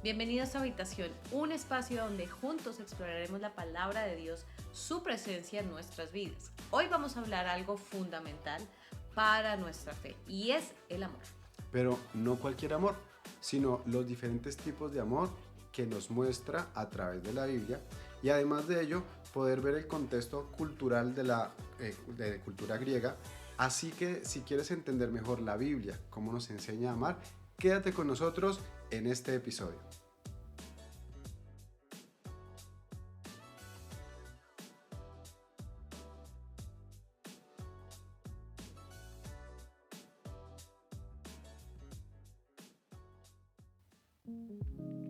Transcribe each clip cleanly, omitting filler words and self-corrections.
Bienvenidos a Habitación, un espacio donde juntos exploraremos la palabra de Dios, su presencia en nuestras vidas. Hoy vamos a hablar algo fundamental para nuestra fe y es el amor. Pero no cualquier amor, sino los diferentes tipos de amor que nos muestra a través de la Biblia y además de ello poder ver el contexto cultural de la cultura griega. Así que si quieres entender mejor la Biblia, cómo nos enseña a amar, quédate con nosotros en este episodio.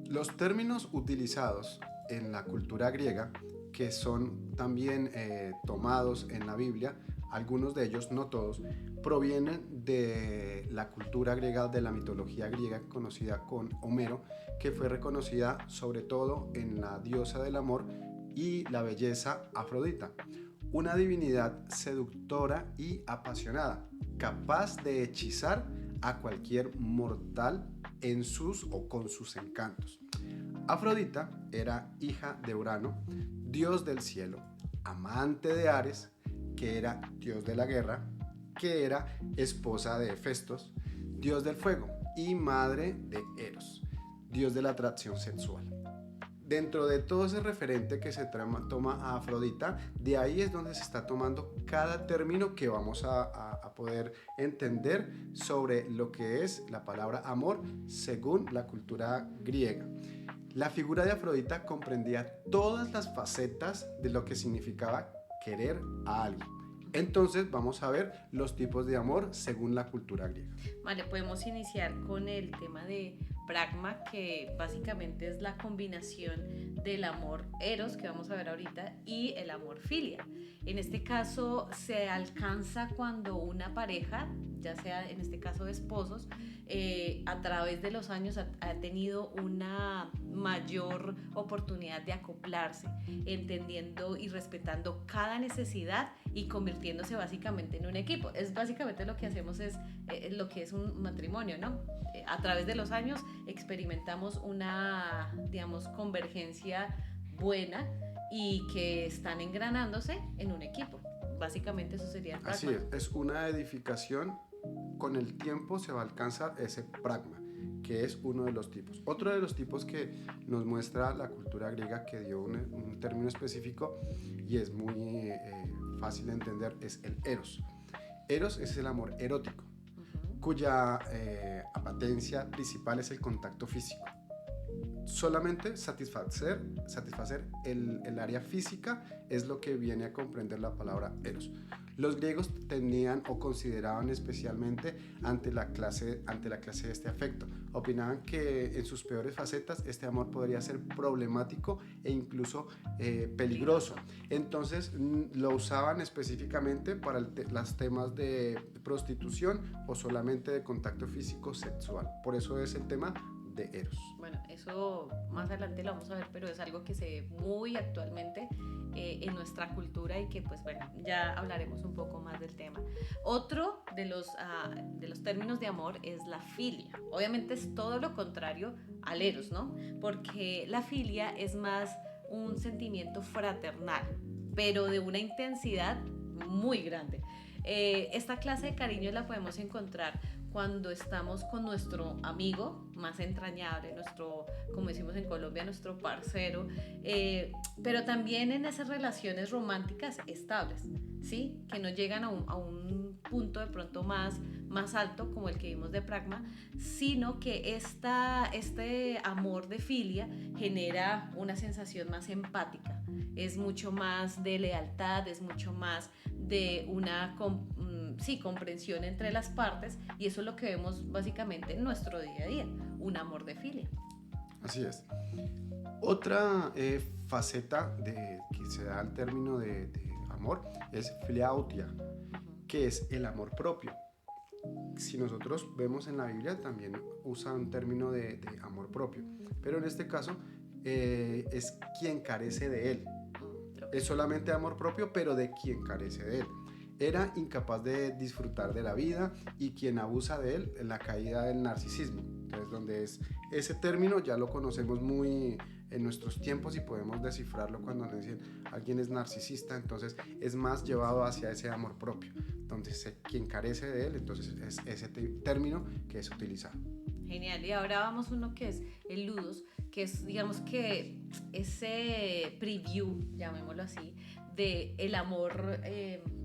Los términos utilizados en la cultura griega, que son también tomados en la Biblia, algunos de ellos, no todos, provienen de la cultura griega, de la mitología griega conocida con Homero, que fue reconocida sobre todo en la diosa del amor y la belleza Afrodita, una divinidad seductora y apasionada, capaz de hechizar a cualquier mortal en sus o con sus encantos. Afrodita era hija de Urano, dios del cielo, amante de Ares, que era dios de la guerra, que era esposa de Hefestos, dios del fuego, y madre de Eros, dios de la atracción sexual. Dentro de todo ese referente que se toma a Afrodita, de ahí es donde se está tomando cada término que vamos a poder entender sobre lo que es la palabra amor según la cultura griega. La figura de Afrodita comprendía todas las facetas de lo que significaba querer a alguien. Entonces vamos a ver los tipos de amor según la cultura griega. Vale, podemos iniciar con el tema de pragma, que básicamente es la combinación del amor eros, que vamos a ver ahorita, y el amor filia. En este caso se alcanza cuando una pareja, ya sea en este caso de esposos, a través de los años ha tenido una mayor oportunidad de acoplarse, entendiendo y respetando cada necesidad y convirtiéndose básicamente en un equipo. Es básicamente lo que hacemos, es lo que es un matrimonio, ¿no? A través de los años experimentamos una, digamos, convergencia buena y que están engranándose en un equipo. Básicamente eso sería el pragma. Así es una edificación. Con el tiempo se va a alcanzar ese pragma, que es uno de los tipos. Otro de los tipos que nos muestra la cultura griega, que dio un término específico y es muy fácil de entender, es el eros. Eros es el amor erótico, cuya apetencia principal es el contacto físico. Solamente satisfacer el área física es lo que viene a comprender la palabra eros. Los griegos tenían o consideraban especialmente ante la clase de este afecto. Opinaban que en sus peores facetas este amor podría ser problemático e incluso peligroso. Entonces lo usaban específicamente para los temas de prostitución o solamente de contacto físico sexual. Por eso es el tema de eros. Bueno, eso más adelante lo vamos a ver, pero es algo que se ve muy actualmente en nuestra cultura y que pues bueno, ya hablaremos un poco más del tema. Otro de los términos de amor es la filia. Obviamente es todo lo contrario al eros, ¿no? Porque la filia es más un sentimiento fraternal, pero de una intensidad muy grande. Esta clase de cariño la podemos encontrar cuando estamos con nuestro amigo más entrañable, nuestro, como decimos en Colombia, nuestro parcero, pero también en esas relaciones románticas estables, ¿sí? Que no llegan a un punto de pronto más alto como el que vimos de pragma, sino que este amor de filia genera una sensación más empática, es mucho más de lealtad, es mucho más de una comprensión entre las partes, y eso es lo que vemos básicamente en nuestro día a día, un amor de filia. Así es. Otra faceta que se da al término de amor es filiautia, que es el amor propio. Si nosotros vemos en la Biblia también usa un término de amor propio, pero en este caso es quien carece de él. Es solamente amor propio, pero de quien carece de él. Era incapaz de disfrutar de la vida y quien abusa de él en la caída del narcisismo. Entonces, donde es ese término ya lo conocemos muy en nuestros tiempos y podemos descifrarlo cuando nos dicen alguien es narcisista, entonces es más llevado hacia ese amor propio. Entonces, quien carece de él, entonces es ese término que es utilizado. Genial, y ahora vamos uno que es el Ludus, que es, digamos que ese preview, llamémoslo así, de el amor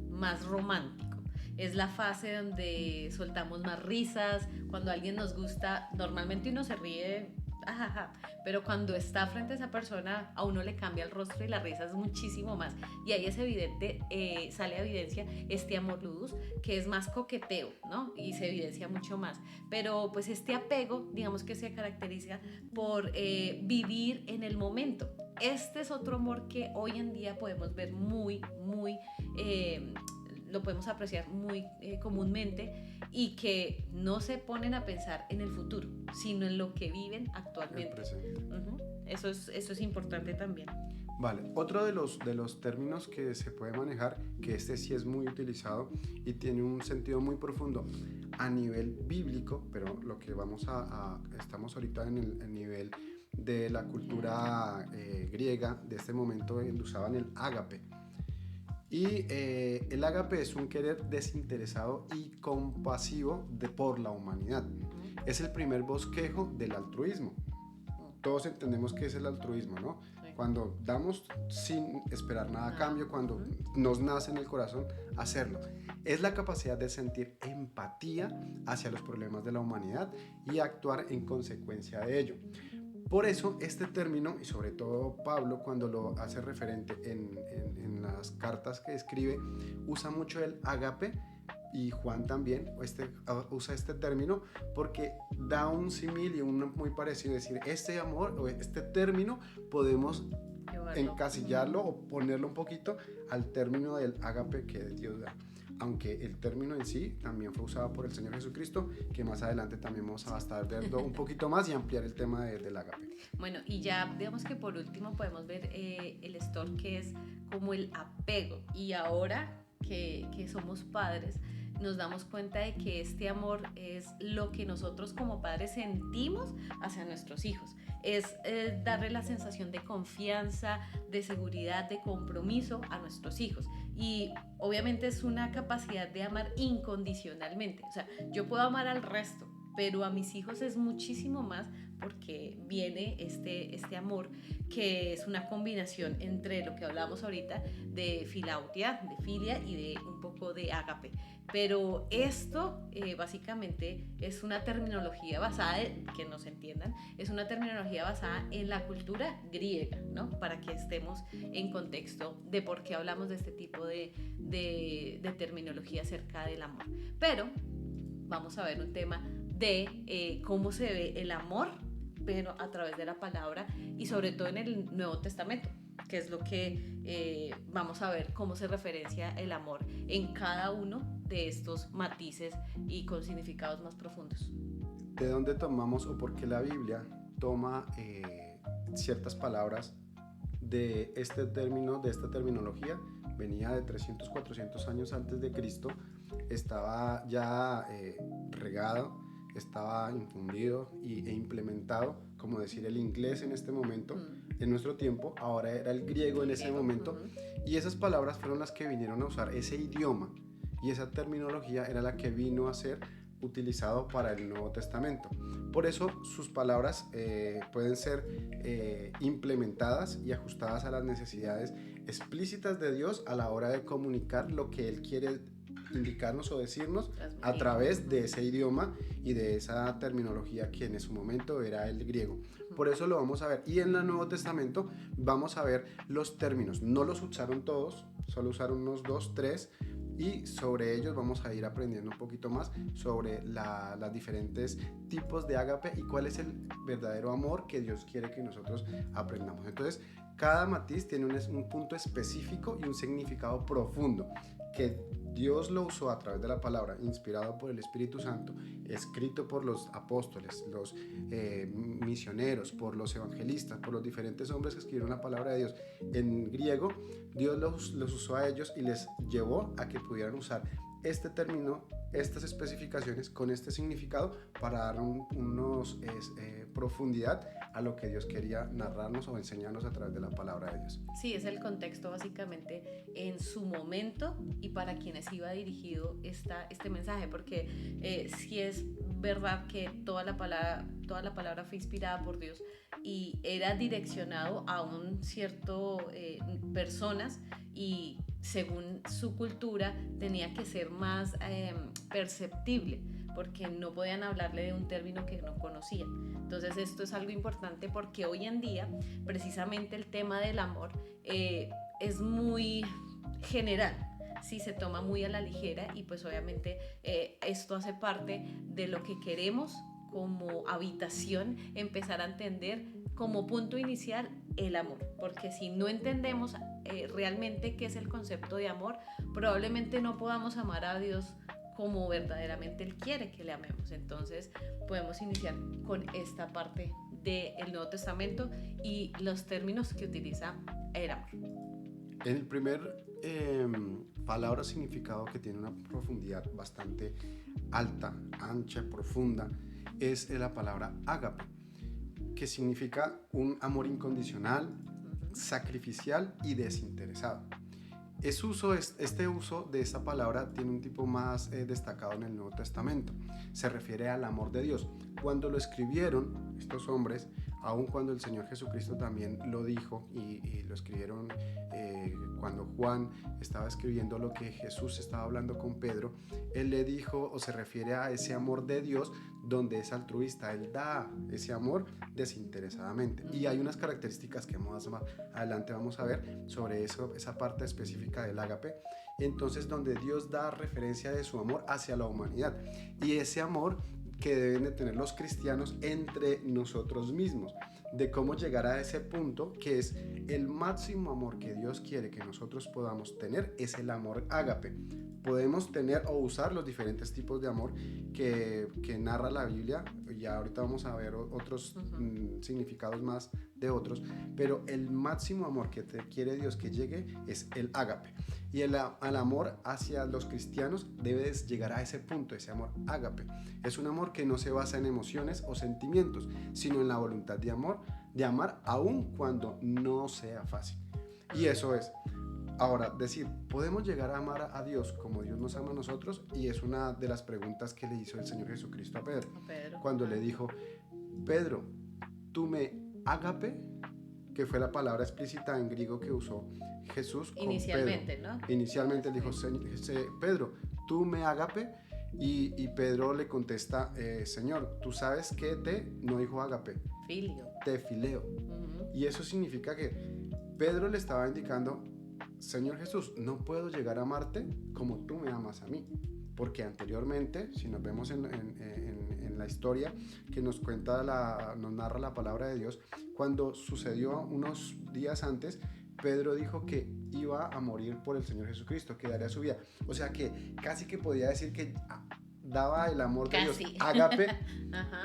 más romántico. Es la fase donde soltamos más risas, cuando alguien nos gusta, normalmente uno se ríe, ajaja, pero cuando está frente a esa persona a uno le cambia el rostro y la risa es muchísimo más. Y ahí es evidente, sale a evidencia este amor ludus, que es más coqueteo, ¿no? Y se evidencia mucho más. Pero pues este apego, digamos que se caracteriza por vivir en el momento. Este es otro amor que hoy en día podemos ver muy, muy... lo podemos apreciar muy comúnmente y que no se ponen a pensar en el futuro, sino en lo que viven actualmente. Eso es importante también. Vale, otro de los términos que se puede manejar, que este sí es muy utilizado y tiene un sentido muy profundo a nivel bíblico, pero lo que estamos ahorita en el nivel de la cultura griega de este momento, usaban el ágape. Y el ágape es un querer desinteresado y compasivo por la humanidad. Es el primer bosquejo del altruismo. Todos entendemos qué es el altruismo, ¿no? Sí. Cuando damos sin esperar nada a cambio, cuando nos nace en el corazón hacerlo. Es la capacidad de sentir empatía hacia los problemas de la humanidad y actuar en consecuencia de ello. Por eso este término, y sobre todo Pablo cuando lo hace referente en las cartas que escribe, usa mucho el ágape, y Juan también usa este término porque da un símil y un muy parecido, es decir, este amor o este término podemos encasillarlo o ponerlo un poquito al término del ágape que Dios da. Aunque el término en sí también fue usado por el Señor Jesucristo, que más adelante también vamos a estar viendo un poquito más y ampliar el tema del ágape. Bueno, y ya digamos que por último podemos ver el storge, que es como el apego. Y ahora que somos padres, nos damos cuenta de que este amor es lo que nosotros como padres sentimos hacia nuestros hijos. Es darle la sensación de confianza, de seguridad, de compromiso a nuestros hijos. Y obviamente es una capacidad de amar incondicionalmente. O sea, yo puedo amar al resto, pero a mis hijos es muchísimo más porque viene este amor que es una combinación entre lo que hablábamos ahorita de filautia, de filia y de un poco de ágape. Pero esto básicamente es una terminología basada, que nos entiendan, es una terminología basada en la cultura griega, ¿no? Para que estemos en contexto de por qué hablamos de este tipo de terminología acerca del amor. Pero vamos a ver un tema de cómo se ve el amor, pero a través de la palabra y sobre todo en el Nuevo Testamento, que es lo que vamos a ver cómo se referencia el amor en cada uno de estos matices y con significados más profundos. ¿De dónde tomamos o por qué la Biblia toma ciertas palabras de este término, de esta terminología? Venía de 300, 400 años antes de Cristo, estaba ya regado, estaba infundido e implementado, como decir el inglés en este momento, en nuestro tiempo, ahora era el griego en ese momento, y esas palabras fueron las que vinieron a usar ese idioma, y esa terminología era la que vino a ser utilizado para el Nuevo Testamento. Por eso sus palabras pueden ser implementadas y ajustadas a las necesidades explícitas de Dios a la hora de comunicar lo que Él quiere indicarnos o decirnos a través de ese idioma y de esa terminología que en su momento era el griego. Por eso lo vamos a ver. Y en el Nuevo Testamento vamos a ver los términos. No los usaron todos, solo usaron unos 2, 3, y sobre ellos vamos a ir aprendiendo un poquito más sobre los diferentes tipos de ágape y cuál es el verdadero amor que Dios quiere que nosotros aprendamos. Entonces, cada matiz tiene un punto específico y un significado profundo que Dios lo usó a través de la palabra, inspirado por el Espíritu Santo, escrito por los apóstoles, los misioneros, por los evangelistas, por los diferentes hombres que escribieron la palabra de Dios en griego. Dios los usó a ellos y les llevó a que pudieran usar este término estas especificaciones con este significado para dar profundidad a lo que Dios quería narrarnos o enseñarnos a través de la palabra de Dios. Sí, es el contexto básicamente en su momento y para quienes iba dirigido este mensaje, porque sí es verdad que toda la palabra fue inspirada por Dios y era direccionado a un cierto personas, y según su cultura tenía que ser más perceptible, porque no podían hablarle de un término que no conocían. Entonces esto es algo importante porque hoy en día precisamente el tema del amor es muy general, sí, se toma muy a la ligera, y pues obviamente esto hace parte de lo que queremos como habitación empezar a entender como punto inicial el amor, porque si no entendemos realmente qué es el concepto de amor, probablemente no podamos amar a Dios como verdaderamente Él quiere que le amemos. Entonces podemos iniciar con esta parte del Nuevo Testamento y los términos que utiliza el amor. En el primer palabra significado, que tiene una profundidad bastante alta, ancha, profunda, es la palabra ágape, que significa un amor incondicional, sacrificial y desinteresado. Este uso de esta palabra tiene un tipo más destacado en el Nuevo Testamento. Se refiere al amor de Dios. Cuando lo escribieron estos hombres, aun cuando el Señor Jesucristo también lo dijo y lo escribieron cuando Juan estaba escribiendo lo que Jesús estaba hablando con Pedro, él le dijo, o se refiere a ese amor de Dios donde es altruista, él da ese amor desinteresadamente. Y hay unas características que más adelante vamos a ver sobre eso, esa parte específica del ágape. Entonces, donde Dios da referencia de su amor hacia la humanidad, y ese amor que deben de tener los cristianos entre nosotros mismos, de cómo llegar a ese punto que es el máximo amor que Dios quiere que nosotros podamos tener, es el amor ágape. Podemos tener o usar los diferentes tipos de amor que narra la Biblia, ya ahorita vamos a ver otros significados más de otros, pero el máximo amor que quiere Dios que llegue es el ágape. Y el amor hacia los cristianos debe llegar a ese punto, ese amor ágape. Es un amor que no se basa en emociones o sentimientos, sino en la voluntad de amar aun cuando no sea fácil. Y eso es. Ahora, decir, ¿podemos llegar a amar a Dios como Dios nos ama a nosotros? Y es una de las preguntas que le hizo el Señor Jesucristo a Pedro. Cuando le dijo, Pedro, tú me ágape, que fue la palabra explícita en griego que usó Jesús con inicialmente, Pedro. ¿no? Inicialmente él dijo, Pedro, tú me ágape, y Pedro le contesta, Señor, tú sabes que no dijo ágape, Filio. te fileo. Y eso significa que Pedro le estaba indicando, Señor Jesús, no puedo llegar a amarte como tú me amas a mí, porque anteriormente, si nos vemos en la historia que nos narra la palabra de Dios, cuando sucedió unos días antes, Pedro dijo que iba a morir por el Señor Jesucristo, que daría su vida. O sea que casi que podía decir que daba el amor de Dios, ágape,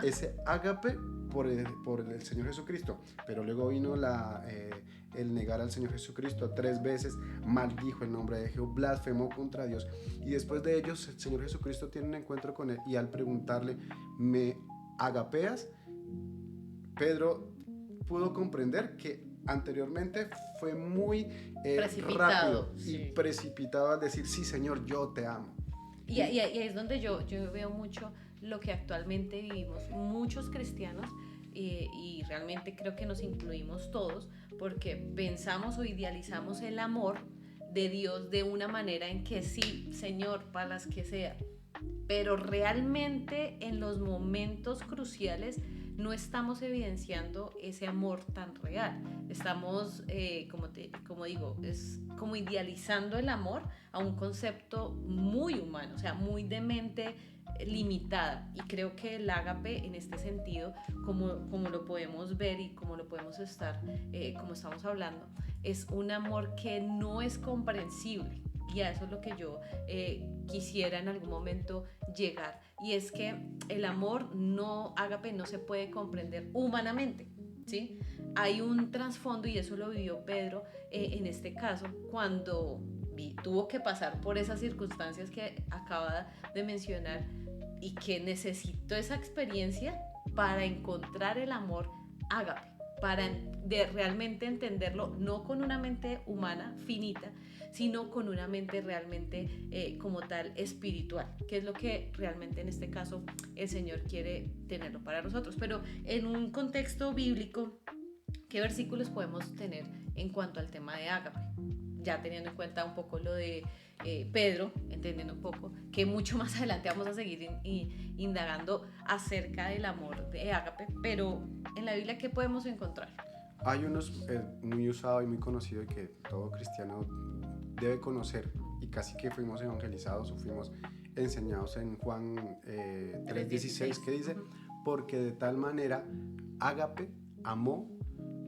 ese ágape por el Señor Jesucristo. Pero luego vino el negar al Señor Jesucristo 3 veces, maldijo el nombre de Jehová, blasfemó contra Dios. Y después de ellos, el Señor Jesucristo tiene un encuentro con él, y al preguntarle, ¿me agapeas? Pedro pudo comprender que anteriormente fue muy rápido y precipitado al decir, sí, Señor, yo te amo. Y ahí es donde yo veo mucho lo que actualmente vivimos muchos cristianos, y realmente creo que nos incluimos todos, porque pensamos o idealizamos el amor de Dios de una manera en que sí, Señor, para las que sea, pero realmente en los momentos cruciales no estamos evidenciando ese amor tan real. Estamos, como digo, es como idealizando el amor a un concepto muy humano, o sea, muy de mente limitada. Y creo que el ágape en este sentido, como lo podemos ver y como lo podemos como estamos hablando, es un amor que no es comprensible. Y a eso es lo que yo quisiera en algún momento llegar. Y es que el amor ágape no se puede comprender humanamente, ¿sí? Hay un trasfondo, y eso lo vivió Pedro en este caso, cuando tuvo que pasar por esas circunstancias que acaba de mencionar y que necesitó esa experiencia para encontrar el amor ágape, para realmente entenderlo, no con una mente humana finita, sino con una mente realmente como tal espiritual, que es lo que realmente en este caso el Señor quiere tenerlo para nosotros. Pero en un contexto bíblico, ¿qué versículos podemos tener en cuanto al tema de ágape? Ya teniendo en cuenta un poco lo de Pedro, entendiendo un poco, que mucho más adelante vamos a seguir indagando acerca del amor de ágape, pero en la Biblia, ¿qué podemos encontrar? Hay unos muy usado y muy conocido y que todo cristiano debe conocer, y casi que fuimos evangelizados o fuimos enseñados en Juan 3:16, que dice, porque de tal manera ágape amó,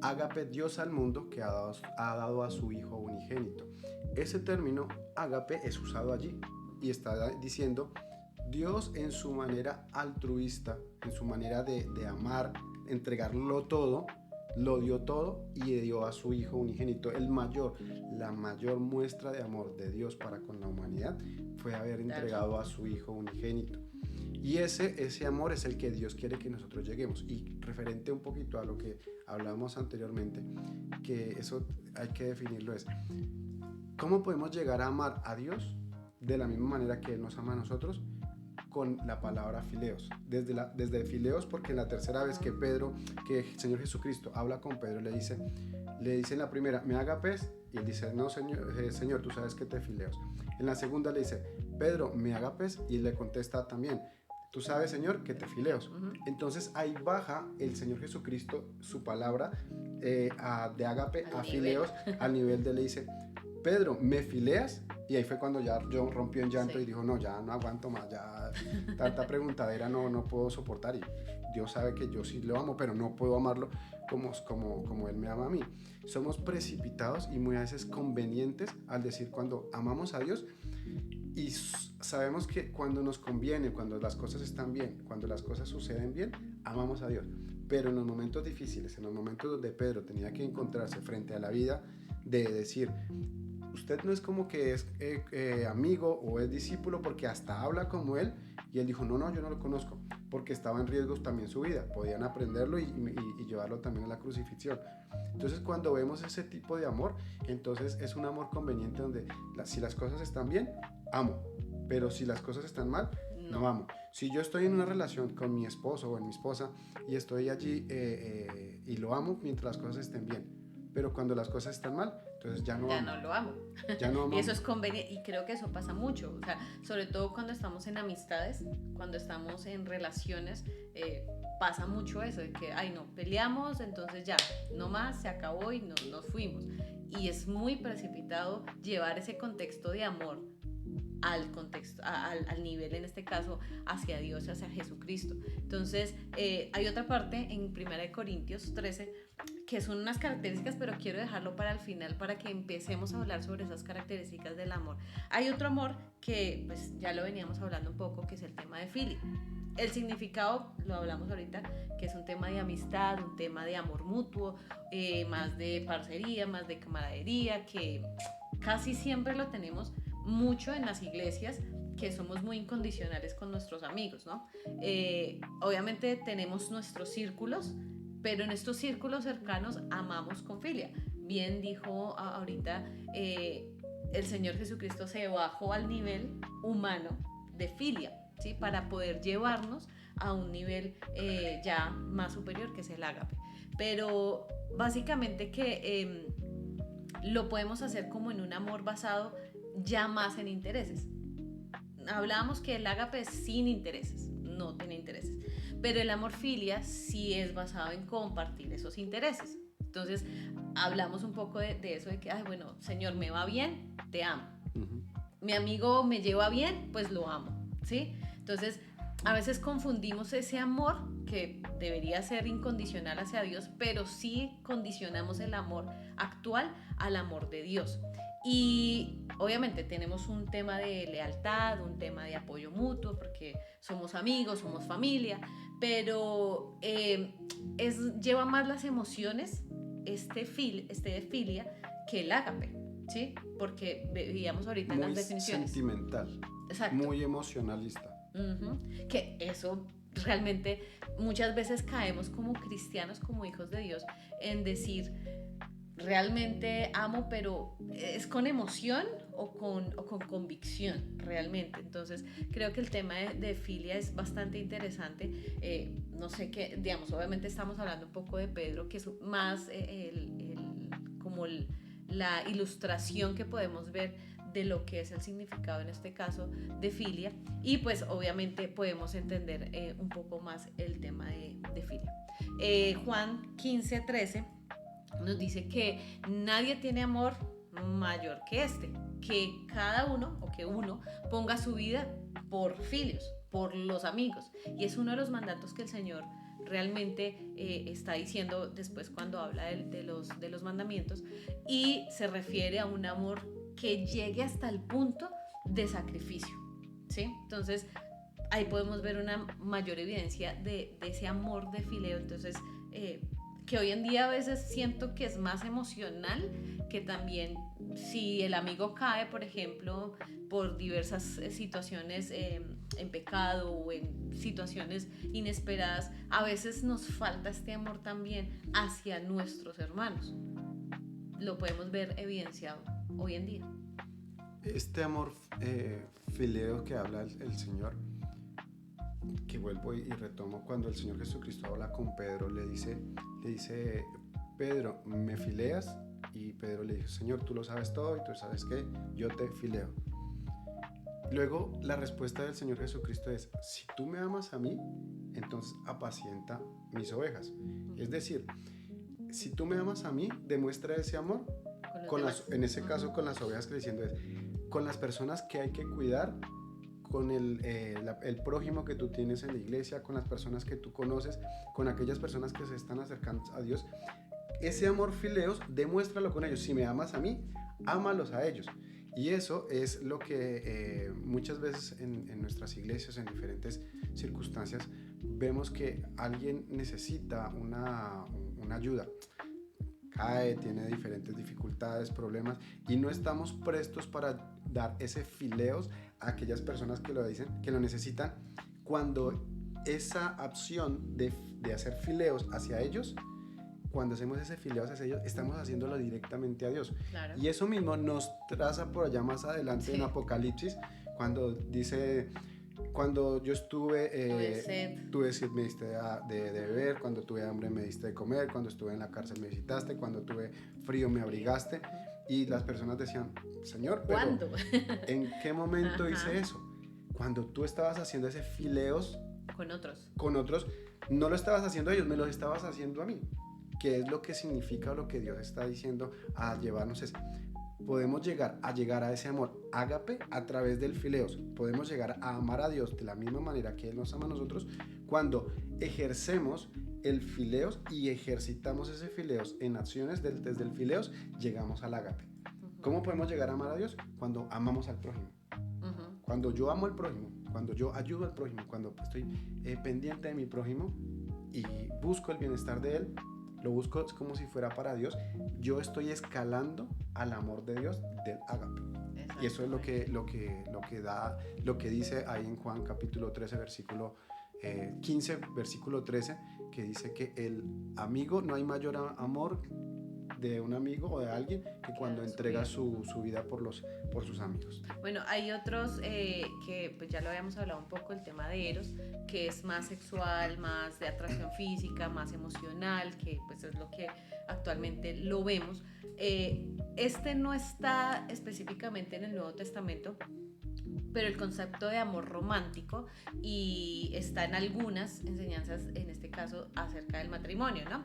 ágape Dios al mundo, que ha dado a su Hijo unigénito. Ese término ágape es usado allí y está diciendo Dios en su manera altruista, en su manera de amar, entregarlo todo, lo dio todo y dio a su Hijo unigénito. La mayor muestra de amor de Dios para con la humanidad fue haber entregado a su Hijo unigénito. Y ese amor es el que Dios quiere que nosotros lleguemos. Y referente un poquito a lo que hablábamos anteriormente, que eso hay que definirlo, es ¿cómo podemos llegar a amar a Dios de la misma manera que Él nos ama a nosotros? Con la palabra fileos, desde fileos, porque la tercera vez que el Señor Jesucristo habla con Pedro, le dice en la primera, me agapes, y él dice, no Señor, tú sabes que te fileos. En la segunda le dice, Pedro, me agapes, y él le contesta también, tú sabes, Señor, que te fileos. Entonces ahí baja el Señor Jesucristo su palabra de agape a fileos, al nivel de le dice, Pedro, ¿me fileas? Y ahí fue cuando ya yo rompió en llanto y dijo, no, ya no aguanto más, ya tanta preguntadera no puedo soportar. Y Dios sabe que yo sí lo amo, pero no puedo amarlo como Él me ama a mí. Somos precipitados y muy a veces convenientes al decir cuando amamos a Dios, y sabemos que cuando nos conviene, cuando las cosas están bien, cuando las cosas suceden bien, amamos a Dios. Pero en los momentos difíciles, en los momentos donde Pedro tenía que encontrarse frente a la vida, de decir, usted no es como que es amigo o es discípulo porque hasta habla como él, y él dijo, no, yo no lo conozco, porque estaba en riesgo también su vida, podían aprenderlo y llevarlo también a la crucifixión. Entonces cuando vemos ese tipo de amor, entonces es un amor conveniente donde si las cosas están bien, amo, pero si las cosas están mal, no amo. Si yo estoy en una relación con mi esposo o en mi esposa y estoy allí y lo amo mientras las cosas estén bien, pero cuando las cosas están mal, entonces ya no lo amo. Ya no Y eso es conveniente, y creo que eso pasa mucho, o sea, sobre todo cuando estamos en amistades, cuando estamos en relaciones, pasa mucho eso, de que, ay no, peleamos, entonces ya, no más, se acabó y nos fuimos. Y es muy precipitado llevar ese contexto de amor al contexto, al nivel en este caso hacia Dios, hacia Jesucristo. Entonces hay otra parte en 1 Corintios 13 que son unas características, pero quiero dejarlo para el final para que empecemos a hablar sobre esas características del amor. Hay otro amor que pues ya lo veníamos hablando un poco, que es el tema de filia. El significado lo hablamos ahorita, que es un tema de amistad, un tema de amor mutuo, más de parcería, más de camaradería, que casi siempre lo tenemos mucho en las iglesias, que somos muy incondicionales con nuestros amigos, ¿no? Obviamente tenemos nuestros círculos, pero en estos círculos cercanos amamos con filia. Bien dijo ahorita, el Señor Jesucristo se bajó al nivel humano de filia, ¿sí? Para poder llevarnos a un nivel ya más superior, que es el ágape. Pero básicamente que lo podemos hacer como en un amor basado ya más en intereses. Hablábamos que el ágape es sin intereses, no tiene intereses, pero el amor filia sí es basado en compartir esos intereses. Entonces hablamos un poco de eso, de que, ay, bueno, Señor, me va bien, te amo. Mi amigo me lleva bien, pues lo amo, ¿sí? Entonces a veces confundimos ese amor que debería ser incondicional hacia Dios, pero sí condicionamos el amor actual al amor de Dios. Y obviamente tenemos un tema de lealtad, un tema de apoyo mutuo, porque somos amigos, somos familia, pero lleva más las emociones, este de filia, que el ágape. ¿sí? Porque veíamos ahorita en las Muy definiciones. sentimental, Exacto. muy emocionalista. Que eso realmente muchas veces caemos como cristianos, como hijos de Dios, en decir, realmente amo, pero ¿es con emoción o con convicción realmente? Entonces creo que el tema de filia es bastante interesante. No sé qué, digamos, obviamente estamos hablando un poco de Pedro, que es más como la ilustración que podemos ver de lo que es el significado en este caso de filia, y pues obviamente podemos entender un poco más el tema de filia. Juan 15:13 nos dice que nadie tiene amor mayor que este, que cada uno o que uno ponga su vida por filios, por los amigos, y es uno de los mandatos que el Señor realmente está diciendo después cuando habla de los mandamientos, y se refiere a un amor que llegue hasta el punto de sacrificio, ¿sí? Entonces ahí podemos ver una mayor evidencia de ese amor de fileo. Entonces que hoy en día a veces siento que es más emocional que también si el amigo cae, por ejemplo, por diversas situaciones en pecado o en situaciones inesperadas, a veces nos falta este amor también hacia nuestros hermanos. Lo podemos ver evidenciado hoy en día. Este amor fileo que habla el Señor, que vuelvo y retomo cuando el Señor Jesucristo habla con Pedro, le dice, Pedro, ¿me fileas? Y Pedro le dice, Señor, tú lo sabes todo y tú sabes que yo te fileo. Luego la respuesta del Señor Jesucristo es, si tú me amas a mí, entonces apacienta mis ovejas. Es decir, si tú me amas a mí, demuestra ese amor en ese caso con las ovejas, que diciendo es, con las personas que hay que cuidar, con el prójimo que tú tienes en la iglesia, con las personas que tú conoces, con aquellas personas que se están acercando a Dios. Ese amor fileos, demuéstralo con ellos. Si me amas a mí, ámalos a ellos. Y eso es lo que muchas veces en nuestras iglesias, en diferentes circunstancias, vemos que alguien necesita una ayuda. Cae, tiene diferentes dificultades, problemas, y no estamos prestos para dar ese fileos a aquellas personas que lo dicen, que lo necesitan, cuando esa acción de hacer fileos hacia ellos, cuando hacemos ese fileos hacia ellos, estamos haciéndolo directamente a Dios. Claro. Y eso mismo nos traza por allá más adelante en Apocalipsis, cuando dice, cuando yo tuve sed, me diste de beber, cuando tuve hambre me diste de comer, cuando estuve en la cárcel me visitaste, cuando tuve frío me abrigaste. Y las personas decían, Señor, pero ¿cuándo? ¿En qué momento hice eso? Cuando tú estabas haciendo ese fileos con otros, no lo estabas haciendo a ellos, me lo estabas haciendo a mí. ¿Qué es lo que significa, lo que Dios está diciendo a llevarnos? Podemos llegar a ese amor ágape a través del fileos. Podemos llegar a amar a Dios de la misma manera que Él nos ama a nosotros cuando ejercemos el fileos y ejercitamos ese fileos en acciones. Desde el fileos llegamos al ágape. ¿Cómo podemos llegar a amar a Dios? Cuando amamos al prójimo. Cuando yo amo al prójimo, cuando yo ayudo al prójimo, cuando estoy pendiente de mi prójimo y busco el bienestar de él, lo busco como si fuera para Dios, yo estoy escalando al amor de Dios del ágape. Y eso es lo que dice ahí en Juan capítulo 13, versículo 15, versículo 13, que dice que el amigo, no hay mayor amor de un amigo o de alguien que cuando entrega su vida por sus amigos. Bueno, hay otros que pues ya lo habíamos hablado un poco, el tema de Eros, que es más sexual, más de atracción física, más emocional, que pues es lo que actualmente lo vemos. Este no está específicamente en el Nuevo Testamento, pero el concepto de amor romántico y está en algunas enseñanzas, en este caso acerca del matrimonio, ¿no?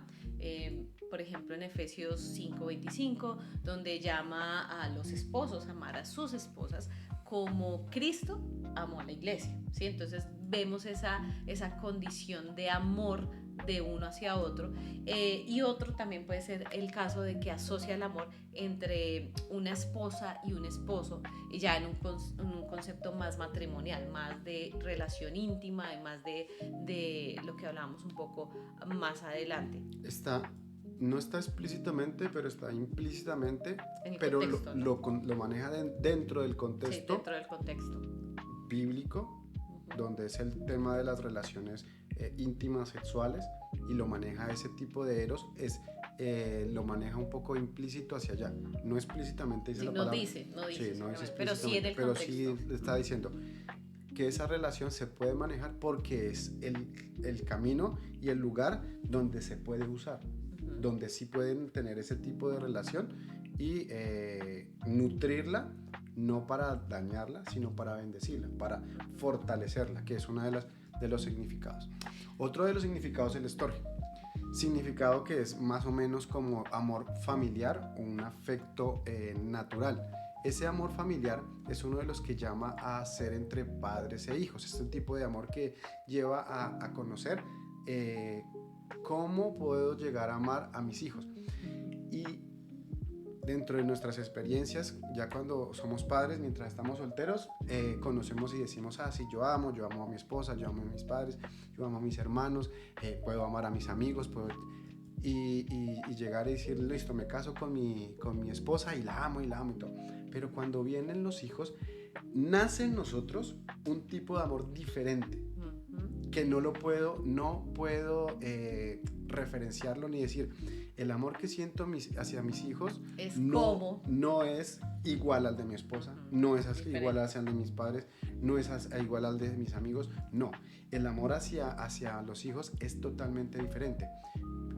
Por ejemplo, en Efesios 5:25, donde llama a los esposos a amar a sus esposas como Cristo amó a la iglesia, ¿sí? Entonces vemos esa condición de amor de uno hacia otro, y otro también puede ser el caso de que asocia el amor entre una esposa y un esposo, y ya en un concepto más matrimonial, más de relación íntima y más de lo que hablábamos un poco más adelante. No está explícitamente, pero está implícitamente, En el pero contexto, ¿no? lo maneja dentro del Sí, contexto dentro del contexto. bíblico, Ujú. donde es el tema de las relaciones íntimas sexuales, y lo maneja ese tipo de eros, lo maneja un poco implícito hacia allá, no explícitamente dice Sí, la no palabra, dice, no dice, sí, no es exactamente, pero sí en explícitamente, el pero sí contexto. le está diciendo que esa relación se puede manejar porque es el camino y el lugar donde se puede usar, Ujú. donde sí pueden tener ese tipo de relación y nutrirla, no para dañarla, sino para bendecirla, para fortalecerla, que es una de los significados. Otro de los significados es el storge, significado que es más o menos como amor familiar, un afecto natural. Ese amor familiar es uno de los que llama a ser entre padres e hijos. Es un tipo de amor que lleva a conocer cómo puedo llegar a amar a mis hijos. Y dentro de nuestras experiencias, ya cuando somos padres, mientras estamos solteros, conocemos y decimos, ah, sí, yo amo a mi esposa, yo amo a mis padres, yo amo a mis hermanos, puedo amar a mis amigos, y llegar y decir, listo, me caso con mi esposa y la amo y todo. Pero cuando vienen los hijos, nace en nosotros un tipo de amor diferente, que no puedo referenciarlo ni decir, el amor que siento hacia mis hijos Es no es igual al de mi esposa, no es igual al de mis padres, no es igual al de mis amigos, no. El amor hacia los hijos es totalmente diferente.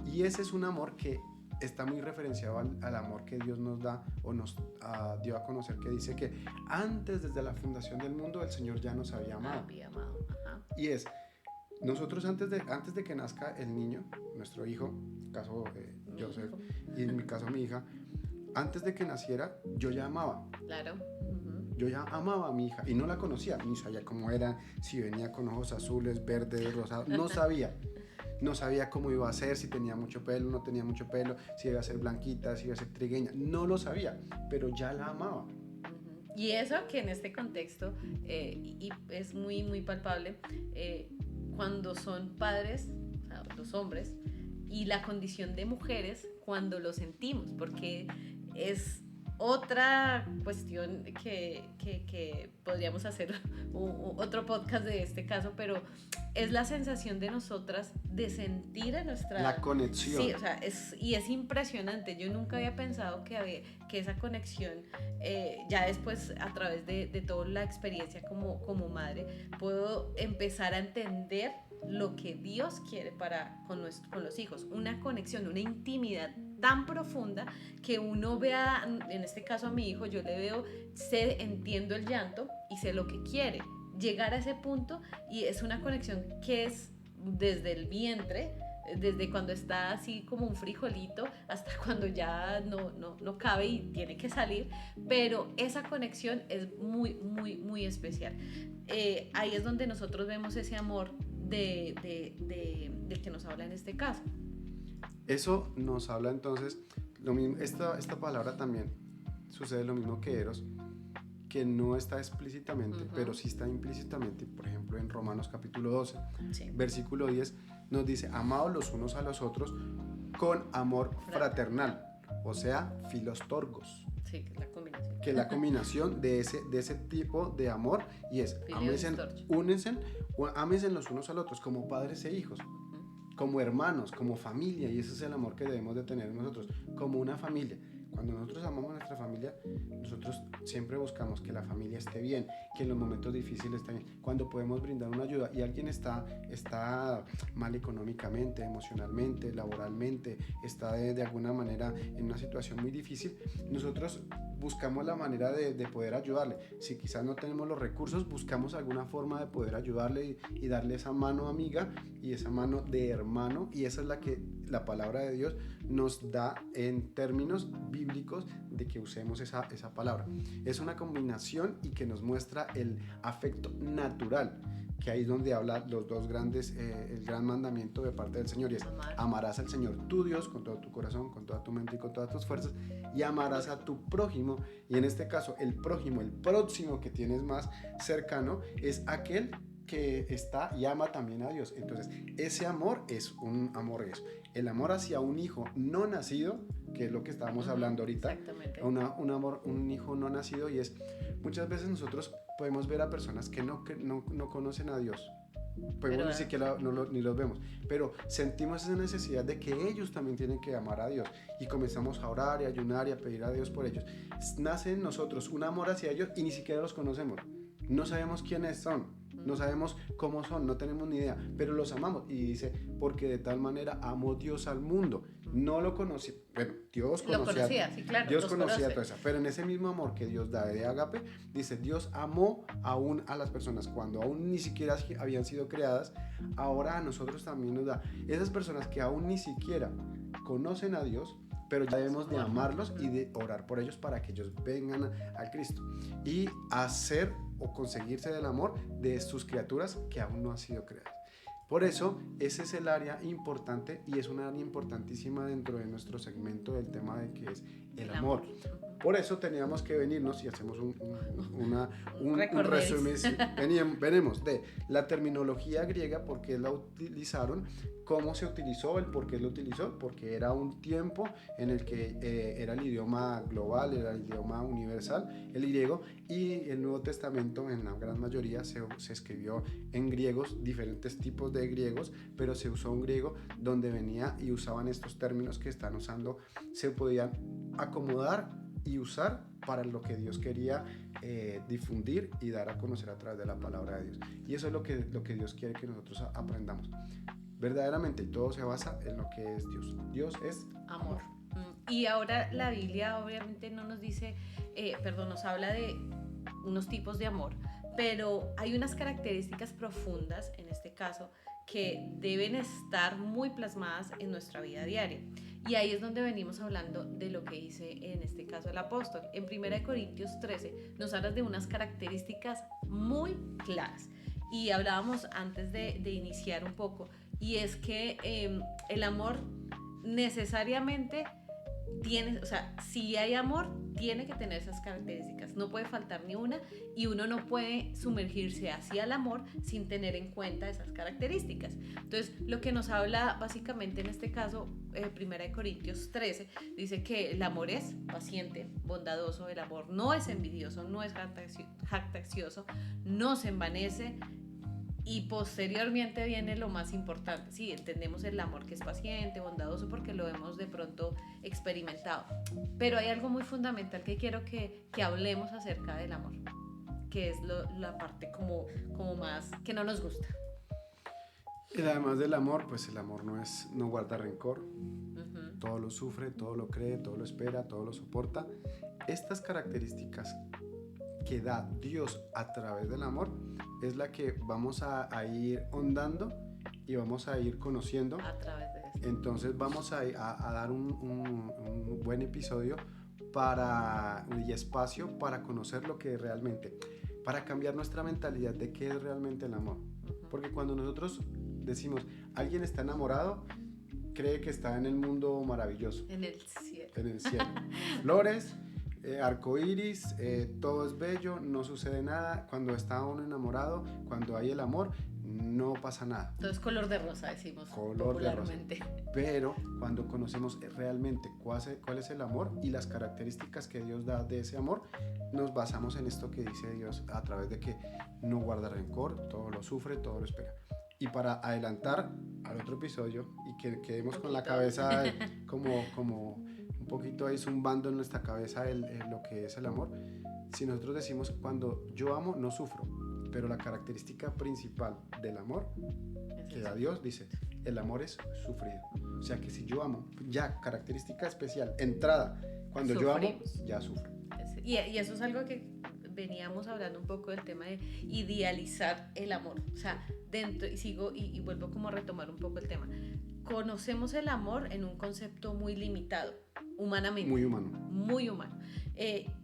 Y ese es un amor que está muy referenciado al amor que Dios nos da o nos dio a conocer, que dice que antes, desde la fundación del mundo, el Señor ya nos había amado. Ajá. Y es, nosotros antes de que nazca el niño, nuestro hijo, en mi caso Joseph, y en mi caso mi hija, antes de que naciera, yo ya amaba. Claro. Yo ya amaba a mi hija y no la conocía, ni sabía cómo era, si venía con ojos azules, verdes, rosados, no sabía. No sabía cómo iba a ser, si tenía mucho pelo, no tenía mucho pelo, si iba a ser blanquita, si iba a ser trigueña, no lo sabía, pero ya la amaba. Y eso que en este contexto, y es muy, muy palpable, cuando son padres, o sea, los hombres, y la condición de mujeres cuando lo sentimos, porque es otra cuestión que podríamos hacer otro podcast de este caso, pero es la sensación de nosotras de sentir a nuestra... La conexión. Sí, o sea, es impresionante. Yo nunca había pensado que esa conexión, ya después a través de toda la experiencia como madre, puedo empezar a entender lo que Dios quiere con los hijos. Una conexión, una intimidad tan profunda que uno vea, en este caso a mi hijo, yo le veo, entiendo el llanto y sé lo que quiere. Llegar a ese punto, y es una conexión que es desde el vientre, desde cuando está así como un frijolito hasta cuando ya no cabe y tiene que salir, pero esa conexión es muy, muy, muy especial. Ahí es donde nosotros vemos ese amor del que nos habla en este caso. Eso nos habla entonces, lo mismo, esta palabra también sucede lo mismo que eros, que no está explícitamente, pero sí está implícitamente. Por ejemplo, en Romanos capítulo 12, sí, versículo 10, nos dice, amaos los unos a los otros con amor fraternal, o sea, filostorgos. Sí, que es la combinación. Que es la combinación de ese tipo de amor, y es, ámense los unos a los otros como padres e hijos, como hermanos, como familia, y ese es el amor que debemos de tener nosotros, como una familia. Cuando nosotros amamos a nuestra familia, nosotros siempre buscamos que la familia esté bien, que en los momentos difíciles esté bien. Cuando podemos brindar una ayuda y alguien está mal económicamente, emocionalmente, laboralmente, está de alguna manera en una situación muy difícil, nosotros buscamos la manera de poder ayudarle. Si quizás no tenemos los recursos, buscamos alguna forma de poder ayudarle y darle esa mano amiga y esa mano de hermano, y esa es la que la palabra de Dios nos da en términos bíblicos de que usemos esa palabra. Es una combinación y que nos muestra el afecto natural, que ahí es donde habla los dos grandes, el gran mandamiento de parte del Señor, y es amarás al Señor tu Dios con todo tu corazón, con toda tu mente y con todas tus fuerzas, y amarás a tu prójimo. Y en este caso el prójimo, el próximo que tienes más cercano, es aquel que está y ama también a Dios. Entonces, ese amor es un amor eso. El amor hacia un hijo no nacido, que es lo que estábamos hablando ahorita, exactamente. un hijo no nacido, y es, muchas veces nosotros podemos ver a personas que no conocen a Dios, podemos ni siquiera ni los vemos, pero sentimos esa necesidad de que ellos también tienen que amar a Dios, y comenzamos a orar y a ayunar y a pedir a Dios por ellos. Nace en nosotros un amor hacia ellos y ni siquiera los conocemos, no sabemos quiénes son, no sabemos cómo son, no tenemos ni idea, pero los amamos. Y dice, porque de tal manera amó Dios al mundo. No lo conocía, bueno, Dios conocía, sí, claro, Dios conocía todo eso, pero en ese mismo amor que Dios da de ágape, dice, Dios amó aún a las personas cuando aún ni siquiera habían sido creadas. Ahora a nosotros también nos da esas personas que aún ni siquiera conocen a Dios, pero ya debemos de amarlos y de orar por ellos para que ellos vengan al Cristo y hacer o conseguirse del amor de sus criaturas que aún no han sido creadas. Por eso, ese es el área importante, y es una área importantísima dentro de nuestro segmento del tema de que es el amor. Por eso teníamos que venirnos y hacemos un resumen. Venimos de la terminología griega, por qué la utilizaron, cómo se utilizó, el por qué lo utilizó, porque era un tiempo en el que era el idioma global, era el idioma universal, el griego, y el Nuevo Testamento en la gran mayoría se escribió en griegos, diferentes tipos de griegos, pero se usó un griego donde venía y usaban estos términos que están usando, se podían acomodar y usar para lo que Dios quería difundir y dar a conocer a través de la palabra de Dios. Y eso es lo que Dios quiere que nosotros aprendamos. Verdaderamente todo se basa en lo que es Dios. Dios es amor. Y ahora la Biblia obviamente no nos dice, nos habla de unos tipos de amor, pero hay unas características profundas, en este caso, que deben estar muy plasmadas en nuestra vida diaria. Y ahí es donde venimos hablando de lo que dice en este caso el apóstol. En 1 Corintios 13 nos habla de unas características muy claras. Y hablábamos antes de iniciar un poco, y es que el amor necesariamente tiene, o sea, si hay amor, tiene que tener esas características, no puede faltar ni una, y uno no puede sumergirse hacia el amor sin tener en cuenta esas características. Entonces, lo que nos habla básicamente en este caso, 1 Corintios 13, dice que el amor es paciente, bondadoso, el amor no es envidioso, no es jactancioso, no se envanece. Y posteriormente viene lo más importante. Sí, entendemos el amor que es paciente, bondadoso, porque lo hemos de pronto experimentado. Pero hay algo muy fundamental que quiero que hablemos acerca del amor, que es la parte como más que no nos gusta. Y además del amor, pues el amor no guarda rencor. Todo lo sufre, todo lo cree, todo lo espera, todo lo soporta. Estas características que da Dios a través del amor es la que vamos a ir hondando y vamos a ir conociendo a través de esto. Entonces vamos a dar un buen episodio y espacio para conocer lo que es realmente, para cambiar nuestra mentalidad de qué es realmente el amor. Porque cuando nosotros decimos alguien está enamorado, cree que está en el mundo maravilloso, en el cielo, flores, arcoíris, todo es bello, no sucede nada. Cuando está uno enamorado, cuando hay el amor, no pasa nada. Todo es color de rosa, decimos popularmente. Pero cuando conocemos realmente cuál es el amor y las características que Dios da de ese amor, nos basamos en esto que dice Dios a través de que no guarda rencor, todo lo sufre, todo lo espera. Y para adelantar al otro episodio y que quedemos con la cabeza como un poquito ahí zumbando en nuestra cabeza lo que es el amor, si nosotros decimos cuando yo amo no sufro, pero la característica principal del amor que da Dios dice el amor es sufrido. O sea que si yo amo, ya característica especial, entrada, cuando sufrimos. Yo amo ya sufro. Y eso es algo que veníamos hablando un poco del tema de idealizar el amor. O sea, dentro, y sigo y vuelvo como a retomar un poco el tema. Conocemos el amor en un concepto muy limitado, humanamente. Muy humano. Muy humano.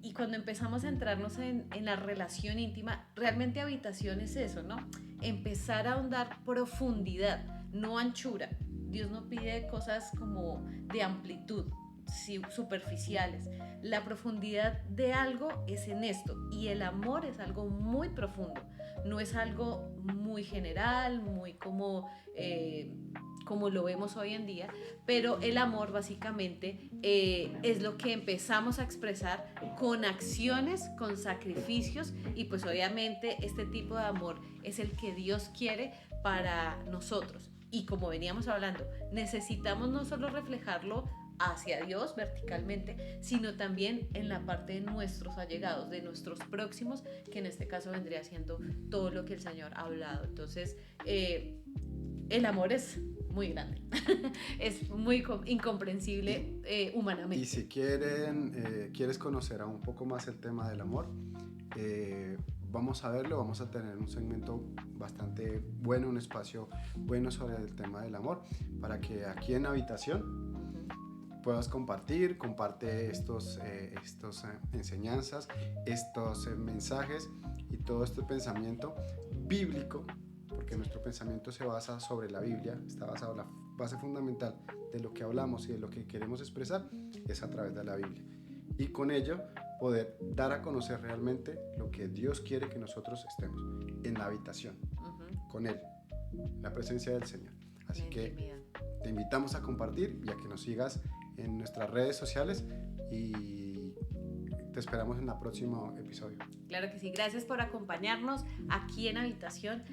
Y cuando empezamos a centrarnos en la relación íntima, realmente habitación es eso, ¿no? Empezar a ahondar profundidad, no anchura. Dios no pide cosas como de amplitud. superficiales. La profundidad de algo es en esto, y el amor es algo muy profundo, no es algo muy general, muy como lo vemos hoy en día, pero el amor básicamente es lo que empezamos a expresar con acciones, con sacrificios, y pues obviamente este tipo de amor es el que Dios quiere para nosotros. Y como veníamos hablando, necesitamos no solo reflejarlo hacia Dios verticalmente, sino también en la parte de nuestros allegados, de nuestros próximos, que en este caso vendría siendo todo lo que el Señor ha hablado. Entonces, el amor es muy grande, es muy incomprensible humanamente. Y si quieres conocer un poco más el tema del amor, vamos a verlo, vamos a tener un segmento bastante bueno, un espacio bueno sobre el tema del amor, para que aquí en Habitación puedas comparte estos enseñanzas, estos mensajes y todo este pensamiento bíblico, porque nuestro pensamiento se basa sobre la Biblia, está basado, la base fundamental de lo que hablamos y de lo que queremos expresar es a través de la Biblia. Y con ello poder dar a conocer realmente lo que Dios quiere que nosotros estemos en la habitación, con Él, en la presencia del Señor. Así que te invitamos a compartir y a que nos sigas en nuestras redes sociales, y te esperamos en el próximo episodio. Claro que sí, gracias por acompañarnos aquí en Habitación.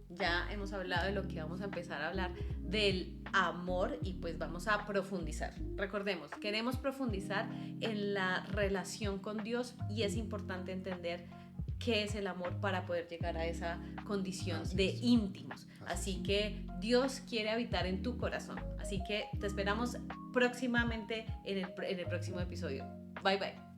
Ya hemos hablado de lo que vamos a empezar a hablar, del amor, y pues vamos a profundizar. Recordemos, queremos profundizar en la relación con Dios, y es importante entender qué es el amor para poder llegar a esa condición de íntimos. Así que Dios quiere habitar en tu corazón. Así que te esperamos próximamente en el próximo episodio. Bye bye.